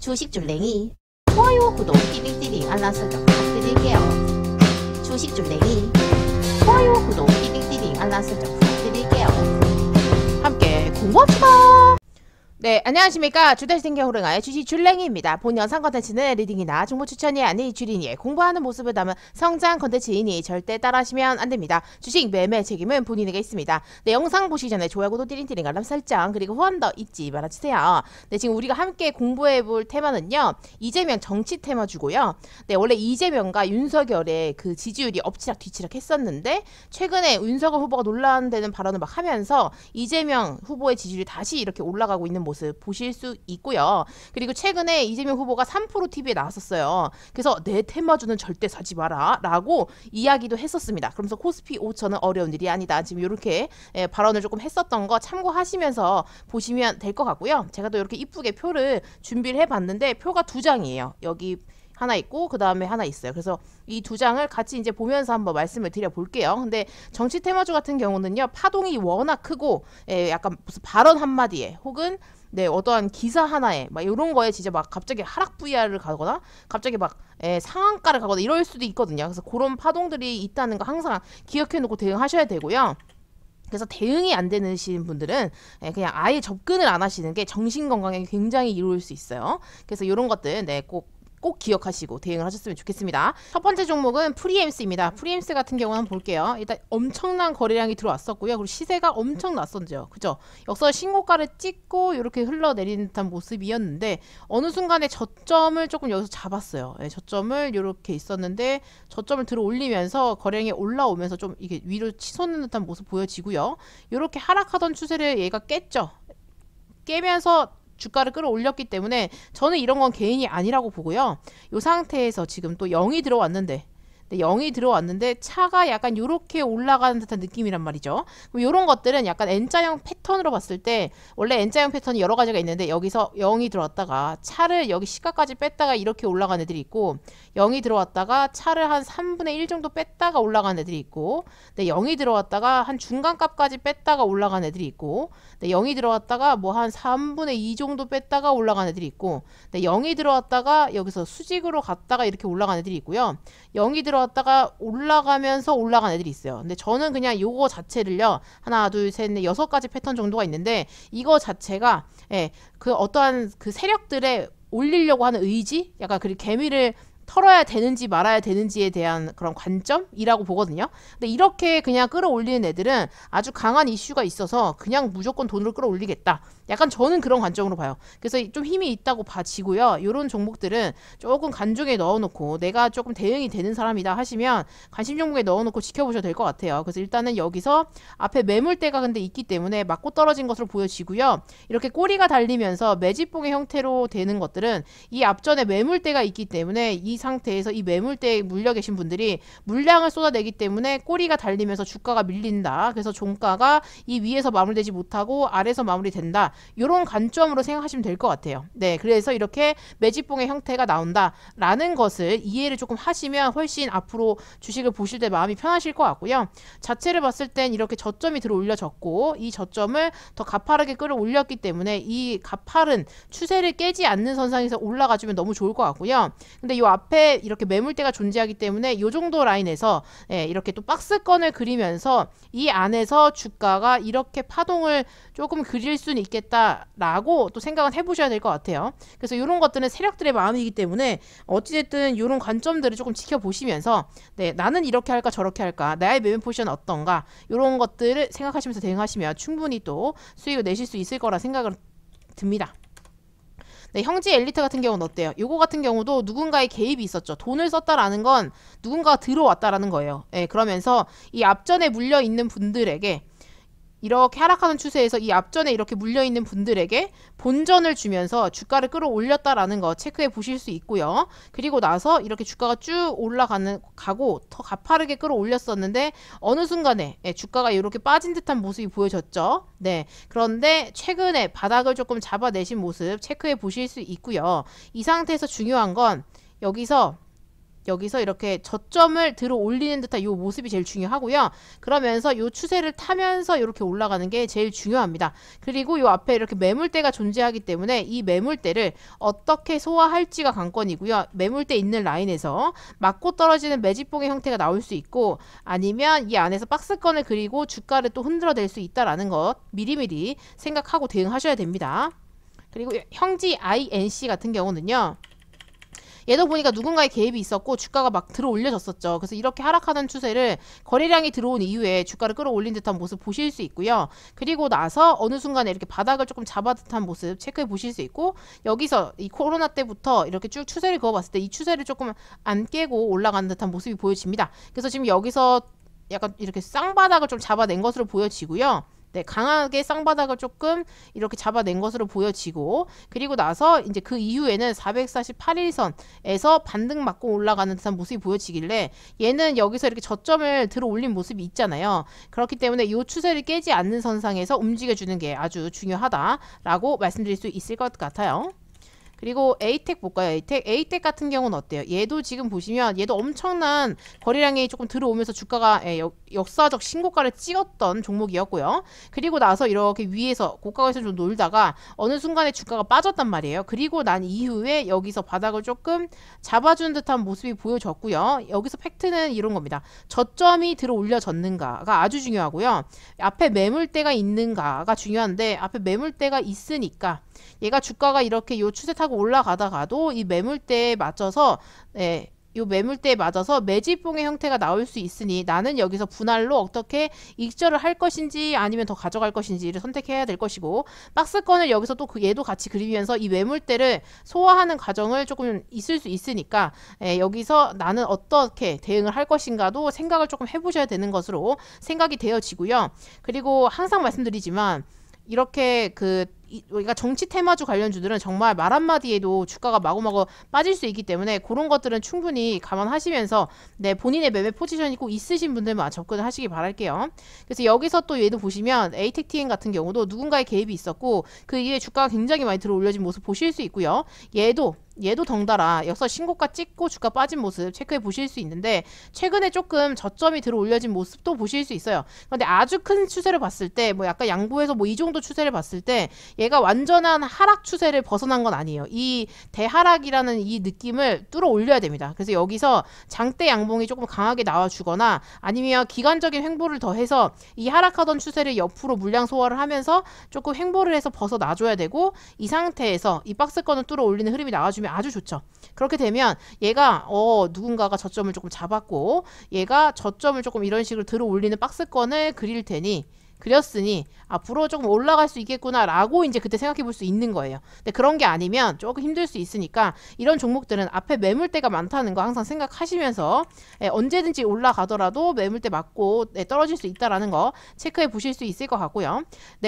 주식줄랭이 좋아요, 구독, 띠링띠링 알람 설정 부탁드릴게요. 주식줄랭이 좋아요, 구독, 띠링띠링 알람 설정 부탁드릴게요. 함께 공부합시다. 네, 안녕하십니까. 주대생겨 호랭아의 주식줄랭이입니다. 본 영상 컨텐츠는 리딩이나 정보 추천이 아닌 주린이의 공부하는 모습을 담은 성장 컨텐츠이니 절대 따라하시면 안됩니다. 주식 매매 책임은 본인에게 있습니다. 네, 영상 보시기 전에 좋아요, 구독, 띠링띠링 알람 설정 그리고 후원 더 잊지 말아주세요. 네, 지금 우리가 함께 공부해볼 테마는요, 이재명 정치 테마 주고요. 네, 원래 이재명과 윤석열의 그 지지율이 엎치락 뒤치락 했었는데 최근에 윤석열 후보가 논란되는 발언을 막 하면서 이재명 후보의 지지율이 다시 이렇게 올라가고 있는 모습 보실 수 있고요. 그리고 최근에 이재명 후보가 3프로 TV에 나왔었어요. 그래서 내 테마주는 절대 사지 마라 라고 이야기도 했었습니다. 그러면서 코스피 5천은 어려운 일이 아니다. 지금 이렇게 발언을 조금 했었던 거 참고하시면서 보시면 될 것 같고요. 제가 또 이렇게 이쁘게 표를 준비를 해봤는데 표가 2장이에요. 여기 하나 있고 그 다음에 하나 있어요. 그래서 이 2장을 같이 이제 보면서 한번 말씀을 드려볼게요. 근데 정치 테마주 같은 경우는요, 파동이 워낙 크고 약간 무슨 발언 한마디에 혹은 네, 어떠한 기사 하나에 막 이런 거에 진짜 막 갑자기 하락 VR을 가거나 갑자기 막 상한가를 가거나 이럴 수도 있거든요. 그래서 그런 파동들이 있다는 거 항상 기억해 놓고 대응하셔야 되고요. 그래서 대응이 안 되시는 분들은 그냥 아예 접근을 안 하시는 게 정신 건강에 굉장히 이로울 수 있어요. 그래서 이런 것들 꼭 기억하시고 대응을 하셨으면 좋겠습니다. 첫 번째 종목은 프리엠스입니다. 프리엠스 같은 경우는 한번 볼게요. 일단 엄청난 거래량이 들어왔었고요. 그리고 시세가 엄청 났었죠. 그죠? 역사 신고가를 찍고 이렇게 흘러내리는 듯한 모습이었는데 어느 순간에 저점을 조금 여기서 잡았어요. 저점을 이렇게 있었는데 저점을 들어 올리면서 거래량이 올라오면서 좀 이게 위로 치솟는 듯한 모습 보여지고요. 이렇게 하락하던 추세를 얘가 깼죠. 깨면서 주가를 끌어올렸기 때문에 저는 이런 건 개인이 아니라고 보고요. 이 상태에서 지금 또 0이 들어왔는데 0이 들어왔는데 차가 약간 이렇게 올라가는 듯한 느낌이란 말이죠. 이런 것들은 약간 N자형 패턴으로 봤을 때 원래 N자형 패턴이 여러 가지가 있는데 여기서 0이 들어왔다가 차를 여기 시가까지 뺐다가 이렇게 올라간 애들이 있고 0이 들어왔다가 차를 한 3분의 1 정도 뺐다가 올라간 애들이 있고 0이 들어왔다가 한 중간값까지 뺐다가 올라간 애들이 있고 0이 들어왔다가 뭐 한 3분의 2 정도 뺐다가 올라간 애들이 있고 0이 들어왔다가 여기서 수직으로 갔다가 이렇게 올라간 애들이 있고요. 0이 들어왔다가 올라가면서 올라간 애들이 있어요. 근데 저는 그냥 요거 자체를요, 하나, 둘, 셋, 넷, 6가지 패턴 정도가 있는데 이거 자체가 그 어떠한 그 세력들의 올리려고 하는 의지, 약간 그 개미를 털어야 되는지 말아야 되는지에 대한 그런 관점이라고 보거든요. 근데 이렇게 그냥 끌어올리는 애들은 아주 강한 이슈가 있어서 그냥 무조건 돈으로 끌어올리겠다. 약간 저는 그런 관점으로 봐요. 그래서 좀 힘이 있다고 봐지고요. 이런 종목들은 조금 간중에 넣어놓고 내가 조금 대응이 되는 사람이다 하시면 관심 종목에 넣어놓고 지켜보셔도 될 것 같아요. 그래서 일단은 여기서 앞에 매물대가 근데 있기 때문에 맞고 떨어진 것으로 보여지고요. 이렇게 꼬리가 달리면서 매집봉의 형태로 되는 것들은 이 앞전에 매물대가 있기 때문에 이 상태에서 이 매물대에 물려 계신 분들이 물량을 쏟아내기 때문에 꼬리가 달리면서 주가가 밀린다. 그래서 종가가 이 위에서 마무리되지 못하고 아래에서 마무리된다. 이런 관점으로 생각하시면 될 것 같아요. 네, 그래서 이렇게 매집봉의 형태가 나온다라는 것을 이해를 조금 하시면 훨씬 앞으로 주식을 보실 때 마음이 편하실 것 같고요. 자체를 봤을 땐 이렇게 저점이 들어 올려졌고 이 저점을 더 가파르게 끌어올렸기 때문에 이 가파른 추세를 깨지 않는 선상에서 올라가주면 너무 좋을 것 같고요. 근데 이 앞에 이렇게 매물대가 존재하기 때문에 이 정도 라인에서 이렇게 또 박스권을 그리면서 이 안에서 주가가 이렇게 파동을 조금 그릴 수는 있겠다라고 또 생각은 해보셔야 될 것 같아요. 그래서 이런 것들은 세력들의 마음이기 때문에 어찌됐든 이런 관점들을 조금 지켜보시면서 나는 이렇게 할까 저렇게 할까, 나의 매매 포지션은 어떤가, 이런 것들을 생각하시면서 대응하시면 충분히 또 수익을 내실 수 있을 거라 생각을 듭니다. 네, 형제 엘리트 같은 경우는 어때요? 요거 같은 경우도 누군가의 개입이 있었죠. 돈을 썼다라는 건 누군가가 들어왔다라는 거예요. 그러면서 이 앞전에 물려있는 분들에게 이렇게 하락하는 추세에서 이 앞전에 이렇게 물려있는 분들에게 본전을 주면서 주가를 끌어올렸다라는 거 체크해 보실 수 있고요. 그리고 나서 이렇게 주가가 쭉 가고 더 가파르게 끌어올렸었는데 어느 순간에 주가가 이렇게 빠진 듯한 모습이 보여졌죠. 네, 그런데 최근에 바닥을 조금 잡아내신 모습 체크해 보실 수 있고요. 이 상태에서 중요한 건 여기서 여기서 이렇게 저점을 들어 올리는 듯한 이 모습이 제일 중요하고요. 그러면서 이 추세를 타면서 이렇게 올라가는 게 제일 중요합니다. 그리고 이 앞에 이렇게 매물대가 존재하기 때문에 이 매물대를 어떻게 소화할지가 관건이고요. 매물대 있는 라인에서 맞고 떨어지는 매집봉의 형태가 나올 수 있고, 아니면 이 안에서 박스권을 그리고 주가를 또 흔들어낼 수 있다라는 것 미리미리 생각하고 대응하셔야 됩니다. 그리고 형지 INC 같은 경우는요, 얘도 보니까 누군가의 개입이 있었고 주가가 막 들어 올려졌었죠. 그래서 이렇게 하락하던 추세를 거래량이 들어온 이후에 주가를 끌어올린 듯한 모습 보실 수 있고요. 그리고 나서 어느 순간에 이렇게 바닥을 조금 잡아 듯한 모습 체크해 보실 수 있고, 여기서 이 코로나 때부터 이렇게 쭉 추세를 그어봤을 때 이 추세를 조금 안 깨고 올라가는 듯한 모습이 보여집니다. 그래서 지금 여기서 약간 이렇게 쌍바닥을 좀 잡아낸 것으로 보여지고요. 네, 강하게 쌍바닥을 조금 이렇게 잡아낸 것으로 보여지고, 그리고 나서 이제 그 이후에는 448일선에서 반등 맞고 올라가는 듯한 모습이 보여지길래 얘는 여기서 이렇게 저점을 들어 올린 모습이 있잖아요. 그렇기 때문에 이 추세를 깨지 않는 선상에서 움직여주는 게 아주 중요하다라고 말씀드릴 수 있을 것 같아요. 그리고 에이텍 볼까요? 에이텍 같은 경우는 어때요? 얘도 지금 보시면 얘도 엄청난 거래량이 조금 들어오면서 주가가 역사적 신고가를 찍었던 종목이었고요. 그리고 나서 이렇게 위에서 고가에서 좀 놀다가 어느 순간에 주가가 빠졌단 말이에요. 그리고 난 이후에 여기서 바닥을 조금 잡아준 듯한 모습이 보여졌고요. 여기서 팩트는 이런 겁니다. 저점이 들어 올려졌는가가 아주 중요하고요. 앞에 매물대가 있는가가 중요한데, 앞에 매물대가 있으니까 얘가 주가가 이렇게 요 추세 타고 올라가다가도 이 매물대에 맞춰서 요 매물대에 맞아서 매집봉의 형태가 나올 수 있으니 나는 여기서 분할로 어떻게 익절을 할 것인지 아니면 더 가져갈 것인지를 선택해야 될 것이고, 박스권을 여기서 또 얘도 같이 그리면서 이 매물대를 소화하는 과정을 조금 있을 수 있으니까 여기서 나는 어떻게 대응을 할 것인가도 생각을 조금 해보셔야 되는 것으로 생각이 되어지고요. 그리고 항상 말씀드리지만 이렇게 그러니까 정치 테마주 관련주들은 정말 말 한마디에도 주가가 마구마구 빠질 수 있기 때문에 그런 것들은 충분히 감안하시면서 본인의 매매 포지션이 꼭 있으신 분들만 접근을 하시기 바랄게요. 그래서 여기서 또 얘도 보시면 에이텍TN 같은 경우도 누군가의 개입이 있었고 그 이후에 주가가 굉장히 많이 들어 올려진 모습 보실 수 있고요. 얘도 덩달아 역사 신고가 찍고 주가 빠진 모습 체크해 보실 수 있는데, 최근에 조금 저점이 들어 올려진 모습도 보실 수 있어요. 그런데 아주 큰 추세를 봤을 때 뭐 약간 양보해서 뭐 이 정도 추세를 봤을 때 얘가 완전한 하락 추세를 벗어난 건 아니에요. 이 대하락이라는 이 느낌을 뚫어 올려야 됩니다. 그래서 여기서 장대 양봉이 조금 강하게 나와주거나 아니면 기간적인 횡보를 더해서 이 하락하던 추세를 옆으로 물량 소화를 하면서 조금 횡보를 해서 벗어나줘야 되고, 이 상태에서 이 박스권을 뚫어 올리는 흐름이 나와주면 아주 좋죠. 그렇게 되면 얘가 누군가가 저점을 조금 잡았고 얘가 저점을 조금 이런 식으로 들어 올리는 박스권을 그렸으니 앞으로 조금 올라갈 수 있겠구나 라고 이제 그때 생각해 볼 수 있는 거예요. 근데 그런 게 아니면 조금 힘들 수 있으니까 이런 종목들은 앞에 매물대가 많다는 거 항상 생각하시면서 언제든지 올라가더라도 매물대 맞고 떨어질 수 있다라는 거 체크해 보실 수 있을 것 같고요.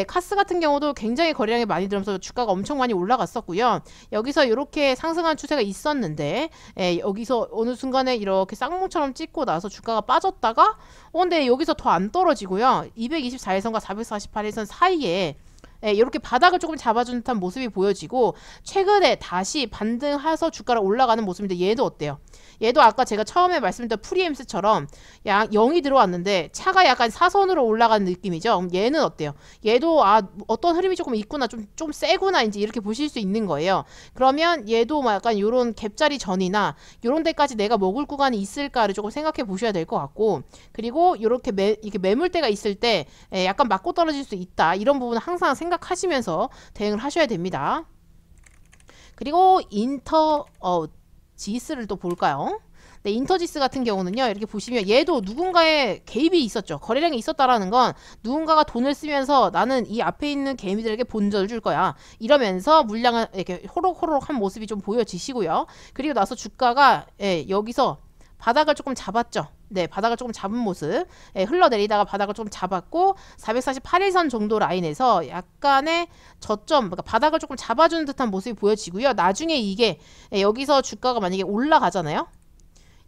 카스 같은 경우도 굉장히 거래량이 많이 들어오면서 주가가 엄청 많이 올라갔었고요. 여기서 이렇게 상승한 추세가 있었는데 여기서 어느 순간에 이렇게 쌍봉처럼 찍고 나서 주가가 빠졌다가 근데 여기서 더 안 떨어지고요. 224일선과 448일선 사이에 이렇게 바닥을 조금 잡아준 듯한 모습이 보여지고, 최근에 다시 반등해서 주가가 올라가는 모습인데 얘도 어때요? 얘도 아까 제가 처음에 말씀드렸던 프리엠스처럼 0이 들어왔는데 차가 약간 사선으로 올라가는 느낌이죠. 그럼 얘는 어때요? 얘도 어떤 흐름이 조금 있구나, 좀 세구나 이제 이렇게 보실 수 있는 거예요. 그러면 얘도 약간 요런 갭자리 전이나 요런 데까지 내가 먹을 구간이 있을까를 조금 생각해 보셔야 될 것 같고, 그리고 이렇게 매물대가 있을 때 약간 맞고 떨어질 수 있다, 이런 부분은 항상 생각하시면서 대응을 하셔야 됩니다. 그리고 지스를 또 볼까요? 인터지스 같은 경우는요, 이렇게 보시면 얘도 누군가의 개입이 있었죠. 거래량이 있었다라는 건 누군가가 돈을 쓰면서 나는 이 앞에 있는 개미들에게 본전을 줄 거야, 이러면서 물량을 이렇게 호록호록한 모습이 좀 보여지시고요. 그리고 나서 주가가 여기서 바닥을 조금 잡았죠. 바닥을 조금 잡은 모습, 흘러내리다가 바닥을 좀 잡았고 448일선 정도 라인에서 약간의 저점, 그러니까 바닥을 조금 잡아주는 듯한 모습이 보여지고요. 나중에 이게 여기서 주가가 만약에 올라가잖아요.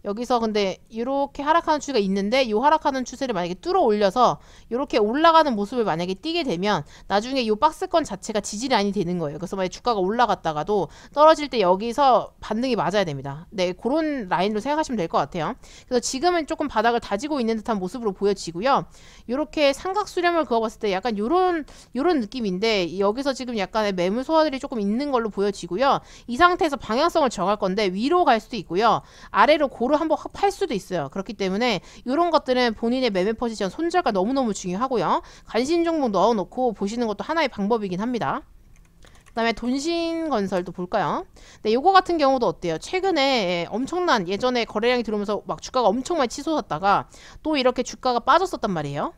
여기서 근데 이렇게 하락하는 추세가 있는데 이 하락하는 추세를 만약에 뚫어 올려서 이렇게 올라가는 모습을 만약에 띄게 되면 나중에 이 박스권 자체가 지지 라인이 되는 거예요. 그래서 만약에 주가가 올라갔다가도 떨어질 때 여기서 반등이 맞아야 됩니다. 네, 그런 라인으로 생각하시면 될 것 같아요. 그래서 지금은 조금 바닥을 다지고 있는 듯한 모습으로 보여지고요. 이렇게 삼각 수렴을 그어봤을 때 약간 요런 느낌인데 여기서 지금 약간의 매물 소화들이 조금 있는 걸로 보여지고요. 이 상태에서 방향성을 정할 건데 위로 갈 수도 있고요. 아래로 고루 한번 팔 수도 있어요. 그렇기 때문에 이런 것들은 본인의 매매 포지션 손절가 너무너무 중요하고요. 관심 종목 넣어놓고 보시는 것도 하나의 방법이긴 합니다. 그 다음에 돈신건설도 볼까요? 네, 요거 같은 경우도 어때요? 최근에 엄청난 예전에 거래량이 들어오면서 막 주가가 엄청 많이 치솟았다가 또 이렇게 주가가 빠졌었단 말이에요.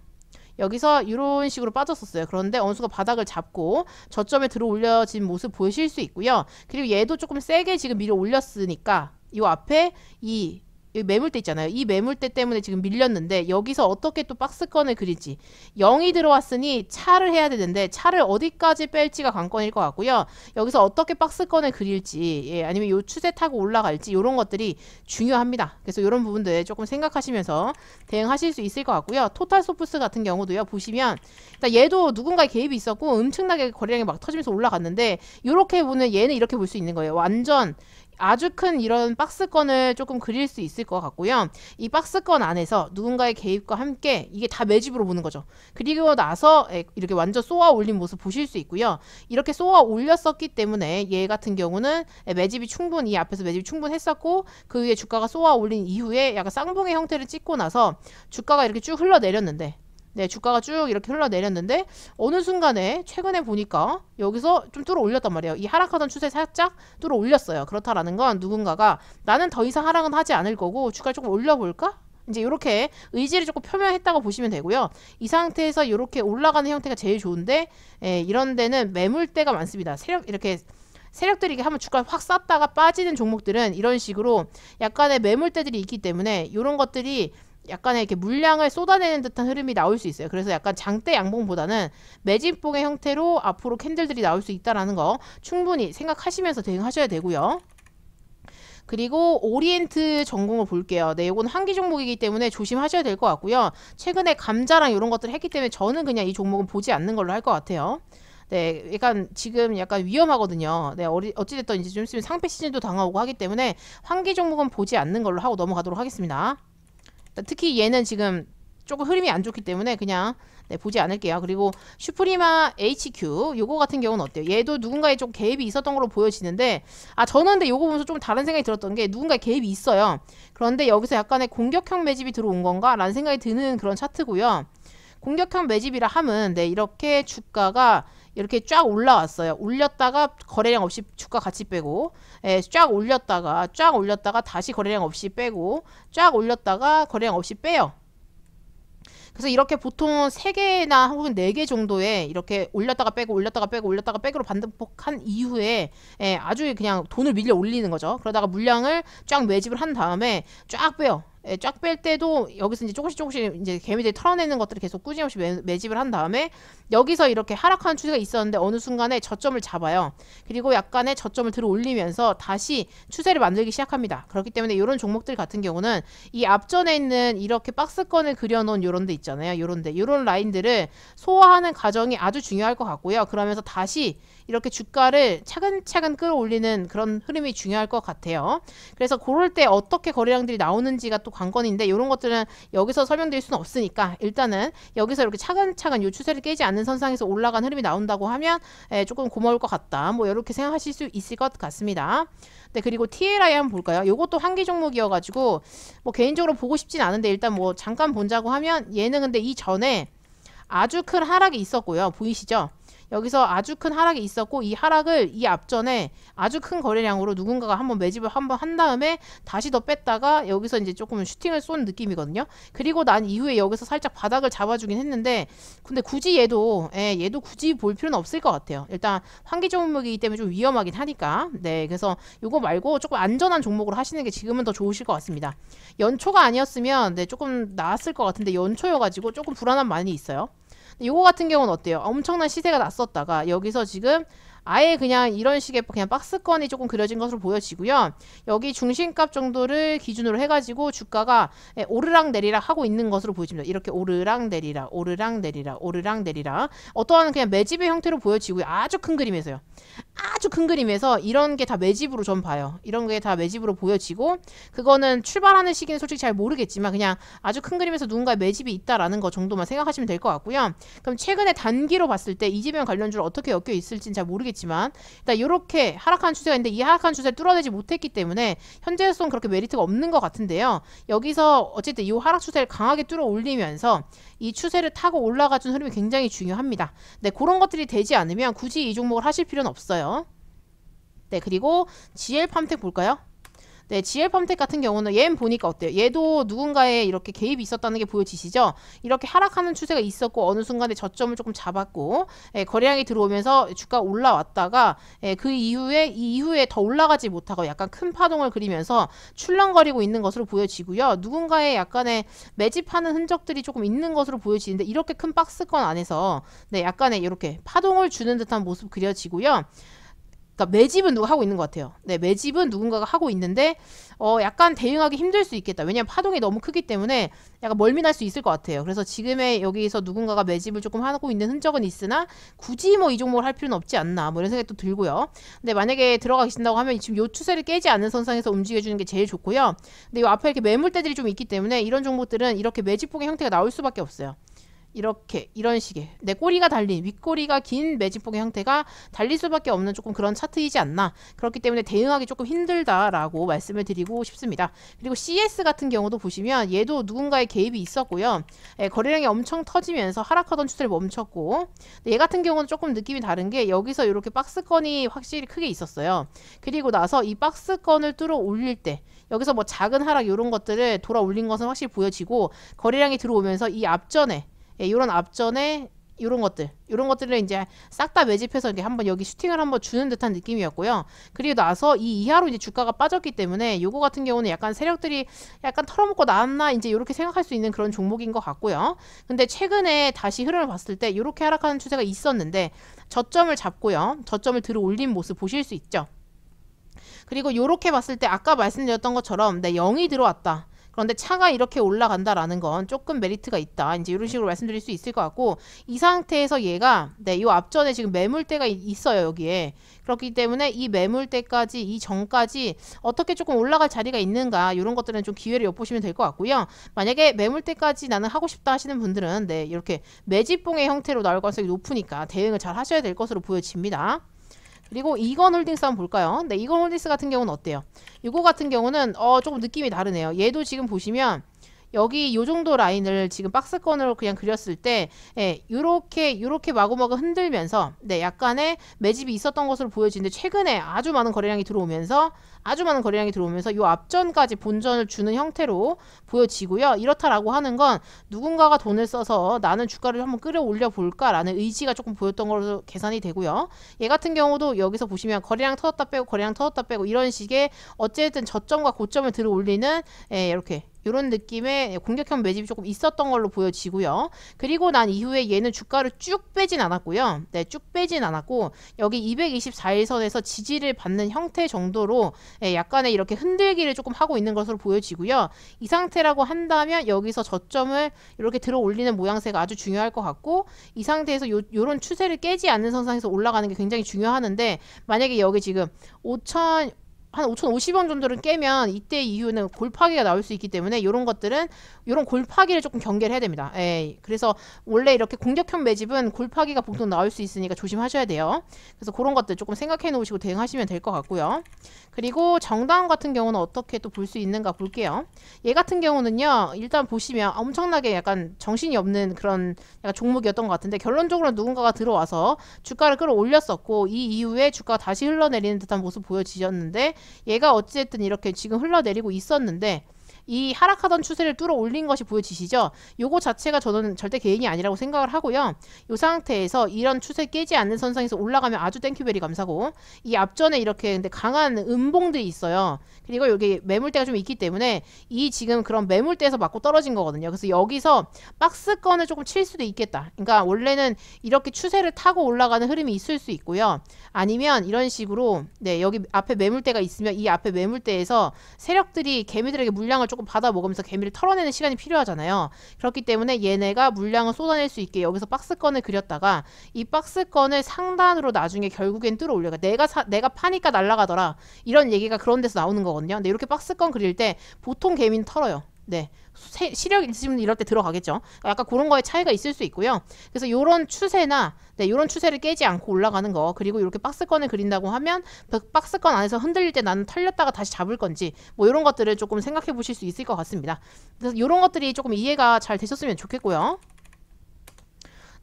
여기서 이런 식으로 빠졌었어요. 그런데 어느 순간 바닥을 잡고 저점에 들어 올려진 모습 보실 수 있고요. 그리고 얘도 조금 세게 지금 밀어 올렸으니까 이 앞에 이 매물대 있잖아요. 이 매물대 때문에 지금 밀렸는데 여기서 어떻게 또 박스권을 그릴지 0이 들어왔으니 차를 해야 되는데 차를 어디까지 뺄지가 관건일 것 같고요. 여기서 어떻게 박스권을 그릴지 아니면 요 추세 타고 올라갈지 이런 것들이 중요합니다. 그래서 이런 부분들 조금 생각하시면서 대응하실 수 있을 것 같고요. 토탈소프스 같은 경우도요. 보시면 일단 얘도 누군가의 개입이 있었고 엄청나게 거래량이 막 터지면서 올라갔는데 이렇게 보는 얘는 이렇게 볼 수 있는 거예요. 완전 아주 큰 이런 박스권을 조금 그릴 수 있을 것 같고요. 이 박스권 안에서 누군가의 개입과 함께 이게 다 매집으로 보는 거죠. 그리고 나서 이렇게 완전 쏘아 올린 모습 보실 수 있고요. 이렇게 쏘아 올렸었기 때문에 얘 같은 경우는 매집이 충분히 이 앞에서 매집이 충분했었고 그 위에 주가가 쏘아 올린 이후에 약간 쌍봉의 형태를 찍고 나서 주가가 이렇게 쭉 흘러내렸는데 네, 주가가 쭉 이렇게 흘러내렸는데 어느 순간에 최근에 보니까 여기서 좀 뚫어 올렸단 말이에요. 이 하락하던 추세 살짝 뚫어 올렸어요. 그렇다라는 건 누군가가 나는 더 이상 하락은 하지 않을 거고 주가를 조금 올려볼까? 이제 이렇게 의지를 조금 표명했다고 보시면 되고요. 이 상태에서 이렇게 올라가는 형태가 제일 좋은데 이런 데는 매물대가 많습니다. 이렇게 세력들이 이렇게 한번 주가를 확 쌌다가 빠지는 종목들은 이런 식으로 약간의 매물대들이 있기 때문에 이런 것들이 약간의 이렇게 물량을 쏟아내는 듯한 흐름이 나올 수 있어요. 그래서 약간 장대 양봉보다는 매집봉의 형태로 앞으로 캔들들이 나올 수 있다는 거 충분히 생각하시면서 대응하셔야 되고요. 그리고 오리엔트 전공을 볼게요. 네, 이건 한기 종목이기 때문에 조심하셔야 될 것 같고요. 최근에 감자랑 이런 것들을 했기 때문에 저는 그냥 이 종목은 보지 않는 걸로 할 것 같아요. 네, 약간 지금 약간 위험하거든요. 네, 어찌됐든 이제 좀 있으면 상패 시즌도 당하고 하기 때문에 한기 종목은 보지 않는 걸로 하고 넘어가도록 하겠습니다. 특히 얘는 지금 조금 흐름이 안 좋기 때문에 그냥 보지 않을게요. 그리고 슈프리마 HQ 요거 같은 경우는 어때요? 얘도 누군가의 좀 개입이 있었던 걸로 보여지는데 저는 근데 요거 보면서 좀 다른 생각이 들었던 게 누군가의 개입이 있어요. 그런데 여기서 약간의 공격형 매집이 들어온 건가? 라는 생각이 드는 그런 차트고요. 공격형 매집이라 함은 이렇게 주가가 이렇게 쫙 올라왔어요. 올렸다가 거래량 없이 주가 같이 빼고 쫙 올렸다가 다시 거래량 없이 빼고 쫙 올렸다가 거래량 없이 빼요. 그래서 이렇게 보통 3개나 혹은 4개 정도의 이렇게 올렸다가 빼고 올렸다가 빼고 올렸다가 빼고로 반복한 이후에 아주 그냥 돈을 밀려 올리는 거죠. 그러다가 물량을 쫙 매집을 한 다음에 쫙 빼요. 쫙 뺄 때도 여기서 이제 조금씩 이제 개미들이 털어내는 것들을 계속 꾸준히 매집을 한 다음에 여기서 이렇게 하락하는 추세가 있었는데 어느 순간에 저점을 잡아요. 그리고 약간의 저점을 들어 올리면서 다시 추세를 만들기 시작합니다. 그렇기 때문에 이런 종목들 같은 경우는 이 앞전에 있는 이렇게 박스권을 그려놓은 요런 데 있잖아요. 요런 라인들을 소화하는 과정이 아주 중요할 것 같고요. 그러면서 다시 이렇게 주가를 차근차근 끌어올리는 그런 흐름이 중요할 것 같아요. 그래서 그럴 때 어떻게 거래량들이 나오는지가 또 관건인데 이런 것들은 여기서 설명드릴 수는 없으니까 일단은 여기서 이렇게 차근차근 이 추세를 깨지 않는 선상에서 올라간 흐름이 나온다고 하면 조금 고마울 것 같다. 뭐 이렇게 생각하실 수 있을 것 같습니다. 네, 그리고 TLI 한번 볼까요? 이것도 한기 종목이어가지고 뭐 개인적으로 보고 싶진 않은데 일단 뭐 잠깐 본다고 하면 얘는 근데 이전에 아주 큰 하락이 있었고요. 보이시죠? 여기서 아주 큰 하락이 있었고 이 하락을 이 앞전에 아주 큰 거래량으로 누군가가 한번 매집을 한번 한 다음에 다시 더 뺐다가 여기서 이제 조금 슈팅을 쏜 느낌이거든요. 그리고 난 이후에 여기서 살짝 바닥을 잡아주긴 했는데 근데 굳이 얘도 굳이 볼 필요는 없을 것 같아요. 일단 환기 종목이기 때문에 좀 위험하긴 하니까. 네, 그래서 이거 말고 조금 안전한 종목으로 하시는 게 지금은 더 좋으실 것 같습니다. 연초가 아니었으면 조금 나았을 것 같은데 연초여가지고 조금 불안한 많이 있어요. 요거 같은 경우는 어때요? 엄청난 시세가 났었다가 여기서 지금 아예 그냥 이런 식의 그냥 박스권이 조금 그려진 것으로 보여지고요. 여기 중심값 정도를 기준으로 해가지고 주가가 오르락 내리락 하고 있는 것으로 보여집니다. 이렇게 오르락 내리락, 오르락 내리락, 오르락 내리락. 어떠한 그냥 매집의 형태로 보여지고요. 아주 큰 그림에서요. 아주 큰 그림에서 이런 게 다 매집으로 전 봐요. 이런 게 다 매집으로 보여지고, 그거는 출발하는 시기는 솔직히 잘 모르겠지만 그냥 아주 큰 그림에서 누군가의 매집이 있다라는 거 정도만 생각하시면 될 것 같고요. 그럼 최근에 단기로 봤을 때 이재명 관련주를 어떻게 엮여 있을지는 잘 모르겠지만 일단 이렇게 하락하는 추세가 있는데 이 하락하는 추세를 뚫어내지 못했기 때문에 현재로서는 그렇게 메리트가 없는 것 같은데요. 여기서 어쨌든 이 하락 추세를 강하게 뚫어 올리면서 이 추세를 타고 올라가준 흐름이 굉장히 중요합니다. 네, 그런 것들이 되지 않으면 굳이 이 종목을 하실 필요는 없어요. 네, 그리고 GL팜텍 볼까요? 네, GL팜텍 같은 경우는 얘는 보니까 어때요? 얘도 누군가의 이렇게 개입이 있었다는 게 보여지시죠? 이렇게 하락하는 추세가 있었고 어느 순간에 저점을 조금 잡았고 거래량이 들어오면서 주가가 올라왔다가 그 이후에 더 올라가지 못하고 약간 큰 파동을 그리면서 출렁거리고 있는 것으로 보여지고요. 누군가의 약간의 매집하는 흔적들이 조금 있는 것으로 보여지는데 이렇게 큰 박스권 안에서 네, 약간의 이렇게 파동을 주는 듯한 모습 그려지고요. 그러니까 매집은 누가 하고 있는 것 같아요. 네, 매집은 누군가가 하고 있는데 약간 대응하기 힘들 수 있겠다. 왜냐면 파동이 너무 크기 때문에 약간 멀미날 수 있을 것 같아요. 그래서 지금의 여기서 누군가가 매집을 조금 하고 있는 흔적은 있으나 굳이 뭐 이 종목을 할 필요는 없지 않나 뭐 이런 생각이 또 들고요. 근데 만약에 들어가신다고 하면 지금 요 추세를 깨지 않는 선상에서 움직여주는 게 제일 좋고요. 근데 요 앞에 이렇게 매물대들이 좀 있기 때문에 이런 종목들은 이렇게 매집봉의 형태가 나올 수밖에 없어요. 이렇게 이런 식의 내 꼬리가 달린 윗꼬리가 긴 매집봉의 형태가 달릴 수밖에 없는 조금 그런 차트이지 않나. 그렇기 때문에 대응하기 조금 힘들다라고 말씀을 드리고 싶습니다. 그리고 CS 같은 경우도 보시면 얘도 누군가의 개입이 있었고요. 거래량이 엄청 터지면서 하락하던 추세를 멈췄고, 얘 같은 경우는 조금 느낌이 다른 게 여기서 이렇게 박스권이 확실히 크게 있었어요. 그리고 나서 이 박스권을 뚫어 올릴 때 여기서 뭐 작은 하락 이런 것들을 돌아 올린 것은 확실히 보여지고, 거래량이 들어오면서 이 앞전에 이런 앞전에 이런 것들을 이제 싹 다 매집해서 이렇게 한번 여기 슈팅을 한번 주는 듯한 느낌이었고요. 그리고 나서 이 이하로 이제 주가가 빠졌기 때문에 요거 같은 경우는 약간 세력들이 약간 털어먹고 나왔나 이제 이렇게 생각할 수 있는 그런 종목인 것 같고요. 근데 최근에 다시 흐름을 봤을 때 이렇게 하락하는 추세가 있었는데 저점을 잡고요. 저점을 들어 올린 모습 보실 수 있죠. 그리고 요렇게 봤을 때 아까 말씀드렸던 것처럼 0이 들어왔다. 그런데 차가 이렇게 올라간다라는 건 조금 메리트가 있다. 이제 이런 식으로 말씀드릴 수 있을 것 같고, 이 상태에서 얘가 이 앞전에 지금 매물대가 있어요, 여기에. 그렇기 때문에 이 매물대까지, 이 전까지 어떻게 조금 올라갈 자리가 있는가, 이런 것들은 좀 기회를 엿보시면 될 것 같고요. 만약에 매물대까지 나는 하고 싶다 하시는 분들은 이렇게 매집봉의 형태로 나올 가능성이 높으니까 대응을 잘 하셔야 될 것으로 보여집니다. 그리고 이건홀딩스 한번 볼까요? 네, 이건홀딩스 같은 경우는 어때요? 이거 같은 경우는 조금 느낌이 다르네요. 얘도 지금 보시면 여기 요 정도 라인을 지금 박스권으로 그냥 그렸을 때 요렇게 마구마구 흔들면서 약간의 매집이 있었던 것으로 보여지는데, 최근에 아주 많은 거래량이 들어오면서 요 앞전까지 본전을 주는 형태로 보여지고요. 이렇다라고 하는 건 누군가가 돈을 써서 나는 주가를 한번 끌어올려 볼까라는 의지가 조금 보였던 걸로 계산이 되고요. 얘 같은 경우도 여기서 보시면 거래량 터졌다 빼고 이런 식의 어쨌든 저점과 고점을 들어 올리는 이렇게 이런 느낌의 공격형 매집이 조금 있었던 걸로 보여지고요. 그리고 난 이후에 얘는 주가를 쭉 빼진 않았고요. 네, 쭉 빼진 않았고 여기 224일선에서 지지를 받는 형태 정도로 약간의 이렇게 흔들기를 조금 하고 있는 것으로 보여지고요. 이 상태라고 한다면 여기서 저점을 이렇게 들어 올리는 모양새가 아주 중요할 것 같고, 이 상태에서 요런 추세를 깨지 않는 선상에서 올라가는 게 굉장히 중요하는데, 만약에 여기 지금 한 5,050원 정도를 깨면 이때 이후는 골파기가 나올 수 있기 때문에 이런 것들은 이런 골파기를 조금 경계를 해야 됩니다. 그래서 원래 이렇게 공격형 매집은 골파기가 보통 나올 수 있으니까 조심하셔야 돼요. 그래서 그런 것들 조금 생각해 놓으시고 대응하시면 될 것 같고요. 그리고 정다운 같은 경우는 어떻게 또 볼 수 있는가 볼게요. 얘 같은 경우는요, 일단 보시면 엄청나게 약간 정신이 없는 그런 약간 종목이었던 것 같은데, 결론적으로 누군가가 들어와서 주가를 끌어올렸었고 이 이후에 주가가 다시 흘러내리는 듯한 모습 보여지셨는데, 얘가 어찌됐든 이렇게 지금 흘러내리고 있었는데 이 하락하던 추세를 뚫어 올린 것이 보여지시죠? 요거 자체가 저는 절대 개인이 아니라고 생각을 하고요. 이 상태에서 이런 추세 깨지 않는 선상에서 올라가면 아주 땡큐베리 감사고, 이 앞전에 이렇게 근데 강한 음봉들이 있어요. 그리고 여기 매물대가 좀 있기 때문에 이 지금 그런 매물대에서 맞고 떨어진 거거든요. 그래서 여기서 박스권을 조금 칠 수도 있겠다. 그러니까 원래는 이렇게 추세를 타고 올라가는 흐름이 있을 수 있고요. 아니면 이런 식으로 네, 여기 앞에 매물대가 있으면 이 앞에 매물대에서 세력들이 개미들에게 물량을 조금 받아 먹으면서 개미를 털어내는 시간이 필요하잖아요. 그렇기 때문에 얘네가 물량을 쏟아낼 수 있게 여기서 박스권을 그렸다가 이 박스권을 상단으로 나중에 결국엔 뚫어 올려가 내가 파니까 날아가더라, 이런 얘기가 그런 데서 나오는 거거든요. 근데 이렇게 박스권 그릴 때 보통 개미는 털어요. 네, 시력 있으면 이럴 때 들어가겠죠. 약간 그런 거에 차이가 있을 수 있고요. 그래서 요런 추세나 네, 요런 추세를 깨지 않고 올라가는 거, 그리고 이렇게 박스권을 그린다고 하면 박스권 안에서 흔들릴 때 나는 털렸다가 다시 잡을 건지 뭐 이런 것들을 조금 생각해 보실 수 있을 것 같습니다. 그래서 요런 것들이 조금 이해가 잘 되셨으면 좋겠고요.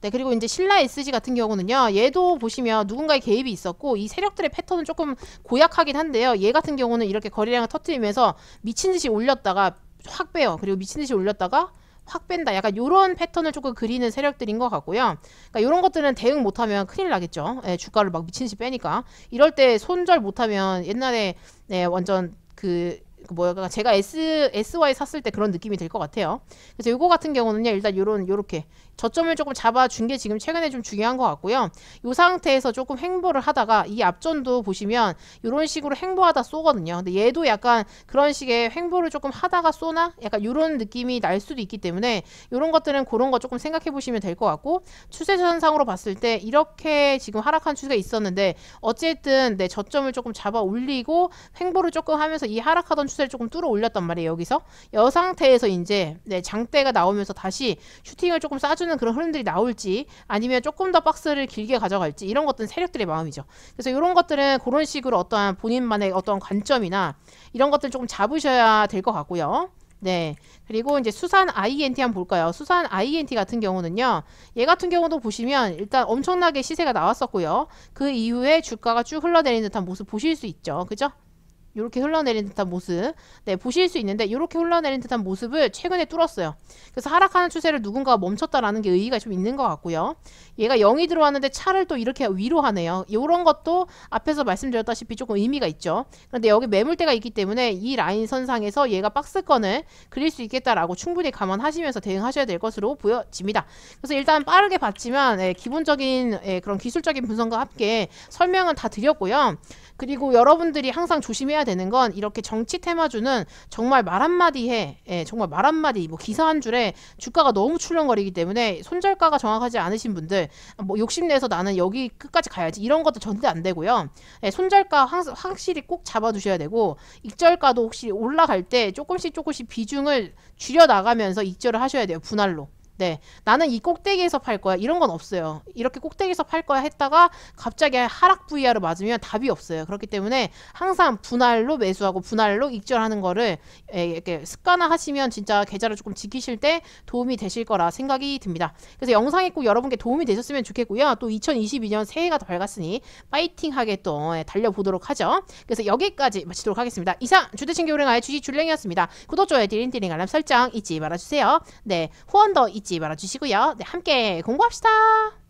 네, 그리고 이제 신라 SG 같은 경우는요, 얘도 보시면 누군가의 개입이 있었고 이 세력들의 패턴은 조금 고약하긴 한데요. 얘 같은 경우는 이렇게 거래량을 터뜨리면서 미친듯이 올렸다가 확 빼요. 그리고 미친듯이 올렸다가 확 뺀다. 약간 요런 패턴을 조금 그리는 세력들인 것 같고요. 그러니까 요런 것들은 대응 못하면 큰일 나겠죠. 예, 주가를 막 미친듯이 빼니까. 이럴 때 손절 못하면 옛날에 네, 완전 뭐야, 제가 SY 샀을 때 그런 느낌이 들 것 같아요. 그래서 요거 같은 경우는요, 일단 요렇게 저점을 조금 잡아준 게 지금 최근에 좀 중요한 것 같고요. 요 상태에서 조금 횡보를 하다가 이 앞전도 보시면 요런 식으로 횡보하다 쏘거든요. 근데 얘도 약간 그런 식의 횡보를 조금 하다가 쏘나? 약간 요런 느낌이 날 수도 있기 때문에 요런 것들은 그런 거 조금 생각해 보시면 될 것 같고, 추세선상으로 봤을 때 이렇게 지금 하락한 추세가 있었는데 어쨌든 네, 저점을 조금 잡아 올리고 횡보를 조금 하면서 이 하락하던 추세를 조금 뚫어 올렸단 말이에요. 여기서 이 상태에서 이제 네, 장대가 나오면서 다시 슈팅을 조금 쏴주는 그런 흐름들이 나올지, 아니면 조금 더 박스를 길게 가져갈지, 이런 것들은 세력들의 마음이죠. 그래서 이런 것들은 그런 식으로 어떠한 본인만의 어떤 관점이나 이런 것들 조금 잡으셔야 될 것 같고요. 네, 그리고 이제 수산 INT 한번 볼까요? 수산 INT 같은 경우는요, 얘 같은 경우도 보시면 일단 엄청나게 시세가 나왔었고요. 그 이후에 주가가 쭉 흘러내리는 듯한 모습 보실 수 있죠. 그죠? 이렇게 흘러내린 듯한 모습 네, 보실 수 있는데, 이렇게 흘러내린 듯한 모습을 최근에 뚫었어요. 그래서 하락하는 추세를 누군가가 멈췄다라는 게 의의가 좀 있는 것 같고요. 얘가 0이 들어왔는데 차를 또 이렇게 위로 하네요. 이런 것도 앞에서 말씀드렸다시피 조금 의미가 있죠. 그런데 여기 매물대가 있기 때문에 이 라인 선상에서 얘가 박스권을 그릴 수 있겠다라고 충분히 감안하시면서 대응하셔야 될 것으로 보여집니다. 그래서 일단 빠르게 봤지만 기본적인 그런 기술적인 분석과 함께 설명은 다 드렸고요. 그리고 여러분들이 항상 조심해야 되는 건, 이렇게 정치 테마주는 정말 말 한마디에 정말 말 한마디 뭐 기사 한 줄에 주가가 너무 출렁거리기 때문에 손절가가 정확하지 않으신 분들 뭐 욕심내서 나는 여기 끝까지 가야지, 이런 것도 절대 안 되고요. 손절가 확실히 꼭 잡아두셔야 되고, 익절가도 혹시 올라갈 때 조금씩 비중을 줄여 나가면서 익절을 하셔야 돼요. 분할로. 네, 나는 이 꼭대기에서 팔 거야, 이런 건 없어요. 이렇게 꼭대기에서 팔 거야 했다가 갑자기 하락 VR을 맞으면 답이 없어요. 그렇기 때문에 항상 분할로 매수하고 분할로 익절하는 거를 이렇게 습관화 하시면 진짜 계좌를 조금 지키실 때 도움이 되실 거라 생각이 듭니다. 그래서 영상이 꼭 여러분께 도움이 되셨으면 좋겠고요. 또 2022년 새해가 더 밝았으니 파이팅하게 또 달려보도록 하죠. 그래서 여기까지 마치도록 하겠습니다. 이상 주대친교 우랭아의 주식 줄랭이었습니다. 구독, 좋아요, 띠링띠링 알람 설정 잊지 말아주세요. 네, 후원도 잊지 말아주시고요. 네, 함께 공부합시다.